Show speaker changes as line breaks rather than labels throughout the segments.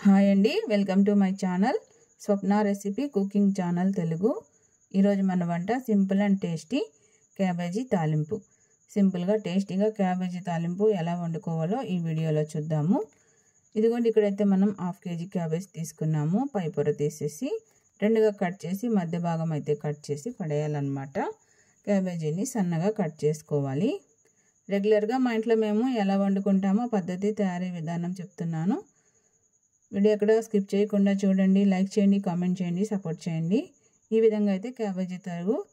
Hi అండి, welcome to my channel Swapna recipe cooking channel Telugu. ఈరోజు మన వంట సింపుల్ అండ్ టేస్టీ క్యాబేజీ తాలింపు. సింపుల్గా టేస్టీగా క్యాబేజీ తాలింపు ఎలా వండుకోవాలో ఈ వీడియోలో చూద్దాము. ఇదిగోండి, ఇక్కడైతే మనం 1/2 kg క్యాబేజ్ తీసుకున్నాము. పై పొర తీసేసి రెండుగా కట్ చేసి మధ్య భాగం అయితే కట్ చేసి పడేయాలన్నమాట. క్యాబేజీని సన్నగా కట్ చేసుకోవాలి. రెగ్యులర్గా మా ఇంట్లో మేము ఎలా వండుకుంటామో పద్ధతి, తయారీ విధానం చెప్తున్నాను. వీడియో ఎక్కడ స్కిప్ చేయకుండా చూడండి. లైక్ చేయండి, కామెంట్ చేయండి, సపోర్ట్ చేయండి. ఈ విధంగా అయితే క్యాబేజీ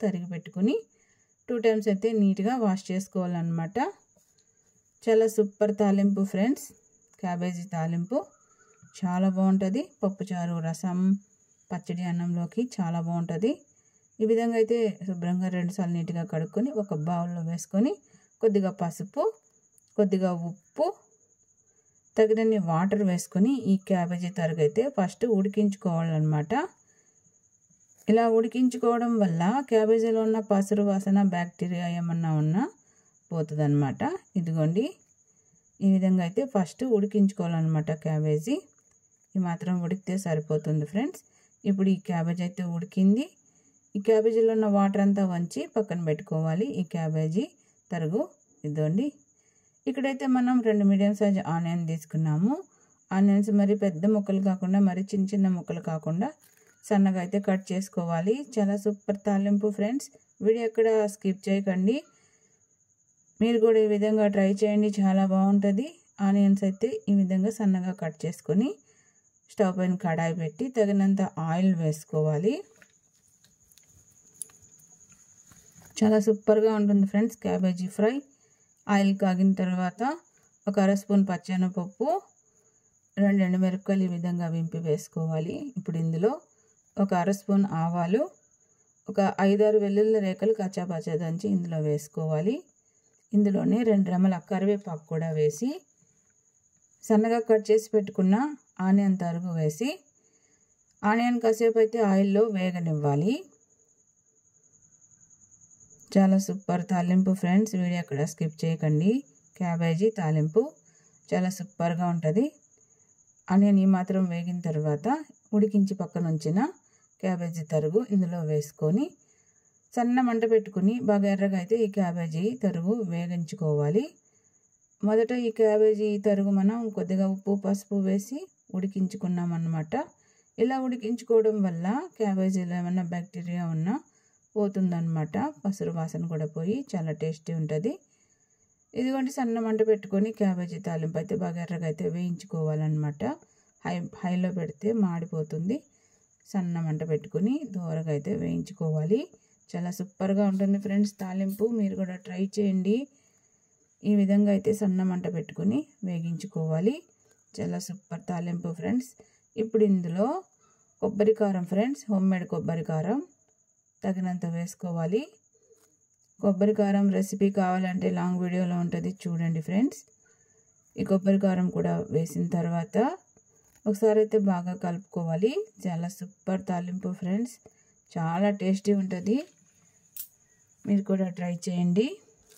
తరిగి పెట్టుకుని 2 times అయితే నీట్గా వాష్ చేసుకోవాలన్నమాట. చాలా సూపర్ తాలింపు ఫ్రెండ్స్. క్యాబేజీ తాలింపు చాలా బాగుంటుంది. పప్పుచారు, రసం, పచ్చడి, అన్నంలోకి చాలా బాగుంటుంది. ఈ విధంగా అయితే శుభ్రంగా 2 సార్లు నీట్గా కడుక్కొని ఒక బౌల్లో వేసుకొని కొద్దిగా పసుపు, కొద్దిగా ఉప్పు, తగినన్ని వాటర్ వేసుకొని ఈ క్యాబేజీ తరుగైతే ఫస్ట్ ఉడికించుకోవాలన్నమాట. ఇలా ఉడికించుకోవడం వల్ల క్యాబేజీలో ఉన్న పసరు వాసన, బ్యాక్టీరియా ఏమన్నా ఉన్నా పోతుందన్నమాట. ఇదిగోండి, ఈ విధంగా అయితే ఫస్ట్ ఉడికించుకోవాలన్నమాట. క్యాబేజీ ఈ మాత్రం ఉడికితే సరిపోతుంది ఫ్రెండ్స్. ఇప్పుడు ఈ క్యాబేజీ అయితే ఉడికింది. ఈ క్యాబేజీలో ఉన్న వాటర్ అంతా వంచి పక్కన పెట్టుకోవాలి. ఈ క్యాబేజీ తరుగు ఇదిగోండి. ఇక్కడైతే మనం 2 మీడియం సైజ్ ఆనియన్ తీసుకున్నాము. ఆనియన్స్ మరి పెద్ద ముక్కలు కాకుండా, మరి చిన్న చిన్న ముక్కలు కాకుండా సన్నగా అయితే కట్ చేసుకోవాలి. చాలా సూపర్ తాలింపు ఫ్రెండ్స్. వీడియో ఎక్కడ స్కిప్ చేయకండి. మీరు కూడా ఈ విధంగా ట్రై చేయండి, చాలా బాగుంటుంది. ఆనియన్స్ అయితే ఈ విధంగా సన్నగా కట్ చేసుకొని స్టవ్ పైన కడాయి పెట్టి తగినంత ఆయిల్ వేసుకోవాలి. చాలా సూపర్గా ఉంటుంది ఫ్రెండ్స్ క్యాబేజీ ఫ్రై. ఆయిల్ కాగిన తర్వాత ఒక 1/2 స్పూన్ పచ్చెనపప్పు, 2 ఎండుమిరపకాయలు ఈ విధంగా వింపి వేసుకోవాలి. ఇప్పుడు ఇందులో ఒక 1/2 స్పూన్ ఆవాలు, ఒక 5-6 వెల్లుల్లి రేఖలు కచ్చాపచ్చా దంచి ఇందులో వేసుకోవాలి. ఇందులోనే 2 రెమ్మల కరివేపాకు కూడా వేసి సన్నగా కట్ చేసి పెట్టుకున్న ఆనియన్ తరుగు వేసి ఆనియన్ కాసేపు అయితే ఆయిల్లో వేగనివ్వాలి. చాలా సూపర్ తాలింపు ఫ్రెండ్స్. వీడియో అక్కడ స్కిప్ చేయకండి. క్యాబేజీ తాలింపు చాలా సూపర్గా ఉంటుంది. ఆనియన్ ఈ మాత్రం వేగిన తర్వాత ఉడికించి పక్కన ఉంచిన క్యాబేజీ తరుగు ఇందులో వేసుకొని సన్న మంట పెట్టుకుని బాగా ఎర్రగా అయితే ఈ క్యాబేజీ తరుగు వేగించుకోవాలి. మొదట ఈ క్యాబేజీ తరుగు మనం కొద్దిగా ఉప్పు, పసుపు వేసి ఉడికించుకున్నాం అన్నమాట. ఇలా ఉడికించుకోవడం వల్ల క్యాబేజీలో ఏమైనా బ్యాక్టీరియా ఉన్నా పోతుందన్నమాట. పసరు వాసన కూడా పోయి చాలా టేస్టీ ఉంటుంది. ఇదిగోండి, సన్న మంట పెట్టుకొని క్యాబేజీ తాలింపు అయితే బాగా ఎర్రగా అయితే వేయించుకోవాలన్నమాట. హైలో పెడితే మాడిపోతుంది. సన్న మంట పెట్టుకుని దూరగా అయితే వేయించుకోవాలి. చాలా సూపర్గా ఉంటుంది ఫ్రెండ్స్ తాలింపు. మీరు కూడా ట్రై చేయండి. ఈ విధంగా అయితే సన్న మంట పెట్టుకుని వేగించుకోవాలి. చాలా సూపర్ తాలింపు ఫ్రెండ్స్. ఇప్పుడు ఇందులో కొబ్బరి కారం ఫ్రెండ్స్, హోమ్మేడ్ కొబ్బరి కారం తగినంత వేసుకోవాలి. కొబ్బరి కారం రెసిపీ కావాలంటే లాంగ్ వీడియోలో ఉంటుంది, చూడండి ఫ్రెండ్స్. ఈ కొబ్బరి కారం కూడా వేసిన తర్వాత ఒకసారి అయితే బాగా కలుపుకోవాలి. చాలా సూపర్ తాలింపు ఫ్రెండ్స్, చాలా టేస్టీ ఉంటుంది. మీరు కూడా ట్రై చేయండి.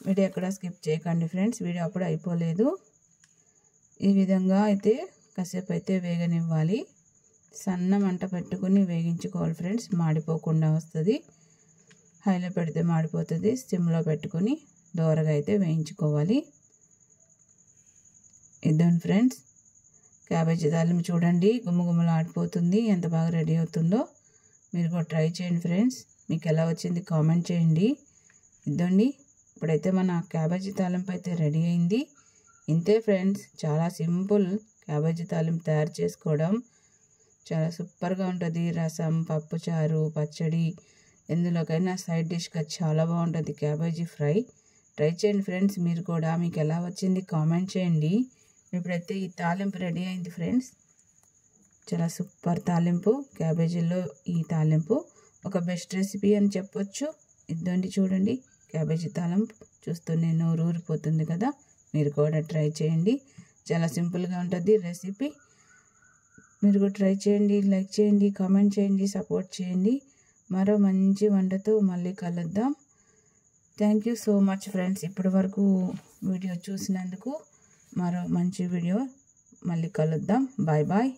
వీడియో ఎక్కడ స్కిప్ చేయకండి ఫ్రెండ్స్. వీడియో అప్పుడు అయిపోలేదు. ఈ విధంగా అయితే కాసేపు అయితే వేగనివ్వాలి. సన్న మంట పెట్టుకుని వేగించుకోవాలి ఫ్రెండ్స్, మాడిపోకుండా వస్తుంది. హైలో పెడితే మాడిపోతుంది. సిమ్లో పెట్టుకుని దోరగా అయితే వేయించుకోవాలి. ఇద్దాం ఫ్రెండ్స్, క్యాబేజీ తాలింపు చూడండి గుమ్మగుమ్మలు ఆడిపోతుంది. ఎంత బాగా రెడీ అవుతుందో మీరు కూడా ట్రై చేయండి ఫ్రెండ్స్. మీకు ఎలా వచ్చింది కామెంట్ చేయండి. ఇద్దండి, ఇప్పుడైతే మన క్యాబేజీ తాలింపు అయితే రెడీ అయింది. ఇంతే ఫ్రెండ్స్, చాలా సింపుల్ క్యాబేజీ తాలింపు తయారు చేసుకోవడం. చాలా సూపర్గా ఉంటుంది. రసం, పప్పుచారు, పచ్చడి, ఎందులోకైనా సైడ్ డిష్గా చాలా బాగుంటుంది క్యాబేజీ ఫ్రై. ట్రై చేయండి ఫ్రెండ్స్. మీరు కూడా మీకు ఎలా వచ్చింది కామెంట్ చేయండి. ఇప్పుడైతే ఈ తాలింపు రెడీ అయింది ఫ్రెండ్స్. చాలా సూపర్ తాలింపు. క్యాబేజీలో ఈ తాలింపు ఒక బెస్ట్ రెసిపీ అని చెప్పొచ్చు. ఇద్దండి చూడండి, క్యాబేజీ తాలింపు చూస్తూనే నోరు ఊరిపోతుంది కదా. మీరు కూడా ట్రై చేయండి. చాలా సింపుల్గా ఉంటుంది రెసిపీ. మీరు కూడా ట్రై చేయండి, లైక్ చేయండి, కామెంట్ చేయండి, సపోర్ట్ చేయండి. మరో మంచి వంటతో మళ్ళీ కలుద్దాం. Thank you so much friends. ఇప్పటి వరకు వీడియో చూసినందుకు. మరో మంచి వీడియో మళ్ళీ కలుద్దాం. Bye bye.